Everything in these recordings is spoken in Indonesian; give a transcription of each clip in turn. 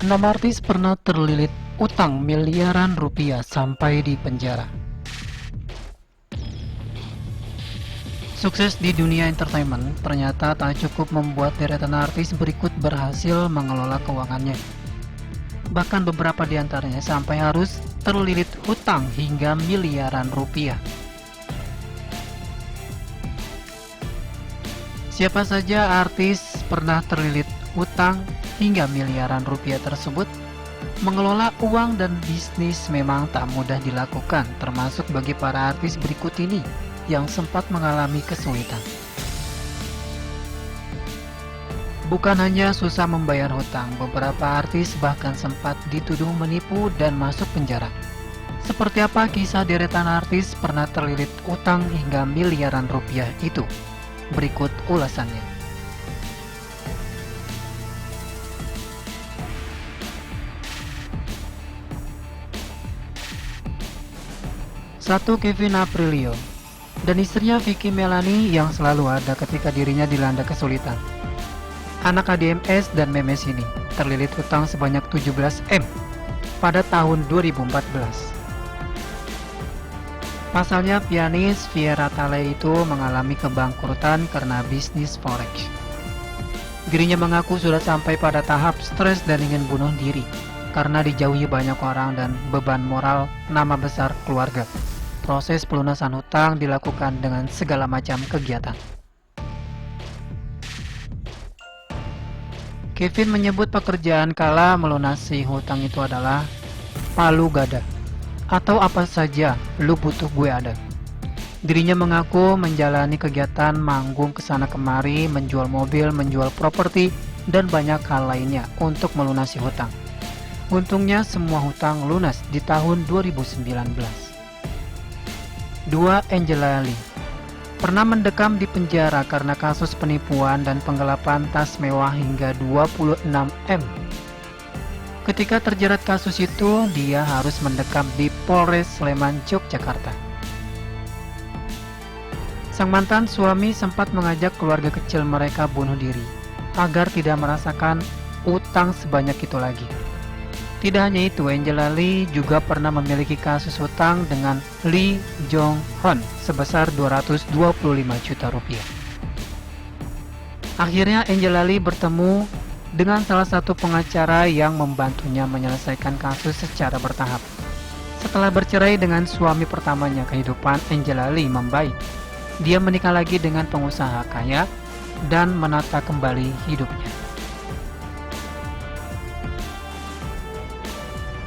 Enam artis pernah terlilit utang miliaran rupiah sampai di penjara. Sukses di dunia entertainment ternyata tak cukup membuat deretan artis berikut berhasil mengelola keuangannya. Bahkan beberapa di antaranya sampai harus terlilit hutang hingga miliaran rupiah. Siapa saja artis pernah terlilit hutang hingga miliaran rupiah tersebut? Mengelola uang dan bisnis memang tak mudah dilakukan, termasuk bagi para artis berikut ini yang sempat mengalami kesulitan. Bukan hanya susah membayar hutang, beberapa artis bahkan sempat dituduh menipu dan masuk penjara. Seperti apa kisah deretan artis pernah terlilit utang hingga miliaran rupiah itu? Berikut ulasannya. Satu, Kevin Aprilio dan istrinya Vicky Melanie yang selalu ada ketika dirinya dilanda kesulitan. Anak ADMS dan Memes ini terlilit hutang sebanyak 17 M pada tahun 2014. Pasalnya pianis Viera Tale itu mengalami kebangkrutan karena bisnis forex. Dirinya mengaku sudah sampai pada tahap stres dan ingin bunuh diri karena dijauhi banyak orang dan beban moral nama besar keluarga. Proses pelunasan hutang dilakukan dengan segala macam kegiatan. Kevin menyebut pekerjaan kala melunasi hutang itu adalah palu gada atau apa saja lu butuh gue ada. Dirinya mengaku menjalani kegiatan manggung kesana kemari, menjual mobil, menjual properti, dan banyak hal lainnya untuk melunasi hutang. Untungnya semua hutang lunas di tahun 2019. 2. Angela Lee pernah mendekam di penjara karena kasus penipuan dan penggelapan tas mewah hingga 26 M. Ketika terjerat kasus itu, dia harus mendekam di Polres Sleman, Yogyakarta. Sang mantan suami sempat mengajak keluarga kecil mereka bunuh diri agar tidak merasakan utang sebanyak itu lagi. Tidak hanya itu, Angela Lee juga pernah memiliki kasus hutang dengan Lee Jong Hun sebesar 225 juta rupiah. Akhirnya Angela Lee bertemu dengan salah satu pengacara yang membantunya menyelesaikan kasus secara bertahap. Setelah bercerai dengan suami pertamanya, kehidupan Angela Lee membaik. Dia menikah lagi dengan pengusaha kaya dan menata kembali hidupnya.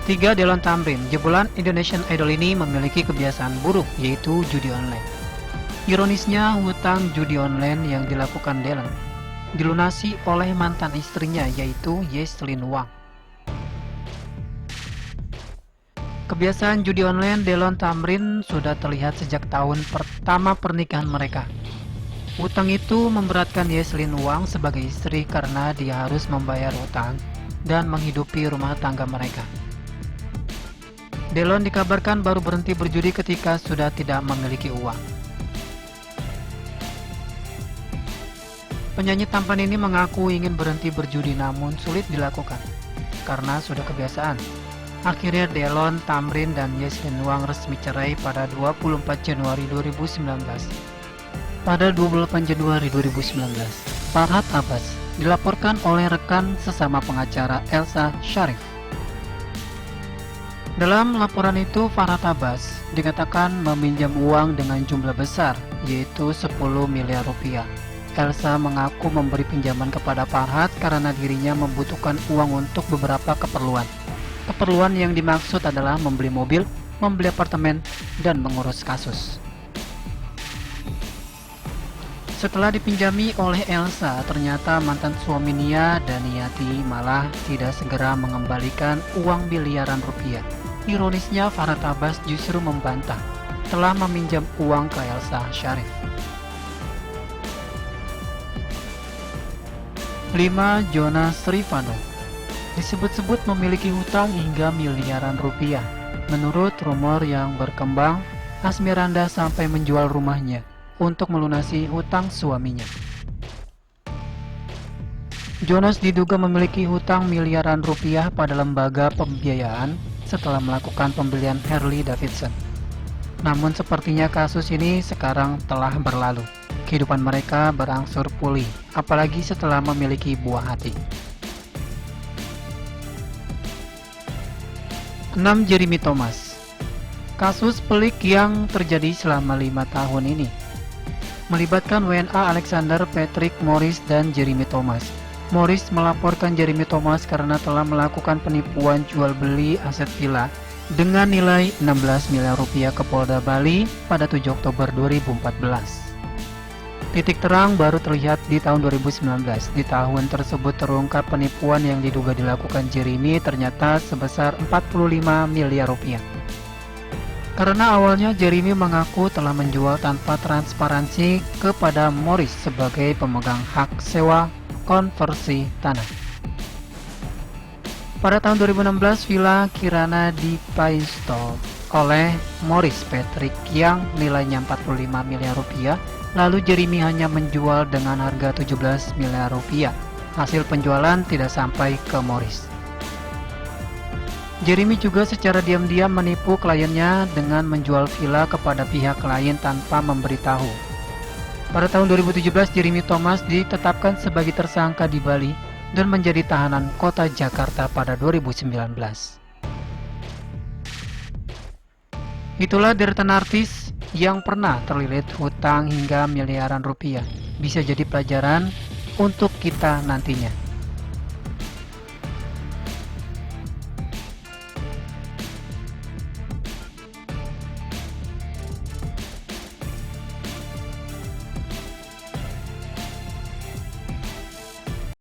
3. Delon Thamrin. Jebolan Indonesian Idol ini memiliki kebiasaan buruk, yaitu judi online. Ironisnya, hutang judi online yang dilakukan Delon dilunasi oleh mantan istrinya, yaitu Yeslin Wang. Kebiasaan judi online Delon Thamrin sudah terlihat sejak tahun pertama pernikahan mereka. Hutang itu memberatkan Yeslin Wang sebagai istri karena dia harus membayar hutang dan menghidupi rumah tangga mereka. Delon dikabarkan baru berhenti berjudi ketika sudah tidak memiliki uang. Penyanyi tampan ini mengaku ingin berhenti berjudi namun sulit dilakukan karena sudah kebiasaan. Akhirnya Delon Thamrin dan Yeslin Wang resmi cerai pada 24 Januari 2019. Pada 28 Januari 2019, Farhad Abbas dilaporkan oleh rekan sesama pengacara Elsa Sharif. Dalam laporan itu, Farhad Abbas dikatakan meminjam uang dengan jumlah besar, yaitu 10 miliar rupiah. Elsa mengaku memberi pinjaman kepada Farhad karena dirinya membutuhkan uang untuk beberapa keperluan. Keperluan yang dimaksud adalah membeli mobil, membeli apartemen, dan mengurus kasus. Setelah dipinjami oleh Elsa, ternyata mantan suami Nia, Daniati, malah tidak segera mengembalikan uang miliaran rupiah. Ironisnya, Farhad Abbas justru membantah telah meminjam uang ke Elsa Sharif. 5. Jonas Rivano disebut-sebut memiliki hutang hingga miliaran rupiah. Menurut rumor yang berkembang, Asmiranda sampai menjual rumahnya untuk melunasi hutang suaminya. Jonas diduga memiliki hutang miliaran rupiah pada lembaga pembiayaan setelah melakukan pembelian Harley Davidson. Namun sepertinya kasus ini sekarang telah berlalu. Kehidupan mereka berangsur pulih, apalagi setelah memiliki buah hati. 6. Jeremy Thomas. Kasus pelik yang terjadi selama 5 tahun ini melibatkan WNA Alexander Patrick Morris dan Jeremy Thomas. Morris melaporkan Jeremy Thomas karena telah melakukan penipuan jual beli aset villa dengan nilai 16 miliar rupiah ke Polda Bali pada 7 Oktober 2014. Titik terang baru terlihat di tahun 2019. Di tahun tersebut terungkap penipuan yang diduga dilakukan Jeremy ternyata sebesar 45 miliar rupiah. Karena awalnya Jeremy mengaku telah menjual tanpa transparansi kepada Morris sebagai pemegang hak sewa konversi tanah. Pada tahun 2016, Villa Kirana dipainstall oleh Morris Patrick yang nilainya 45 miliar rupiah, lalu Jeremy hanya menjual dengan harga 17 miliar rupiah. Hasil penjualan tidak sampai ke Morris. Jeremy juga secara diam-diam menipu kliennya dengan menjual villa kepada pihak lain tanpa memberitahu. Pada tahun 2017, Jeremy Thomas ditetapkan sebagai tersangka di Bali dan menjadi tahanan kota Jakarta pada 2019. Itulah deretan artis yang pernah terlilit hutang hingga miliaran rupiah. Bisa jadi pelajaran untuk kita nantinya.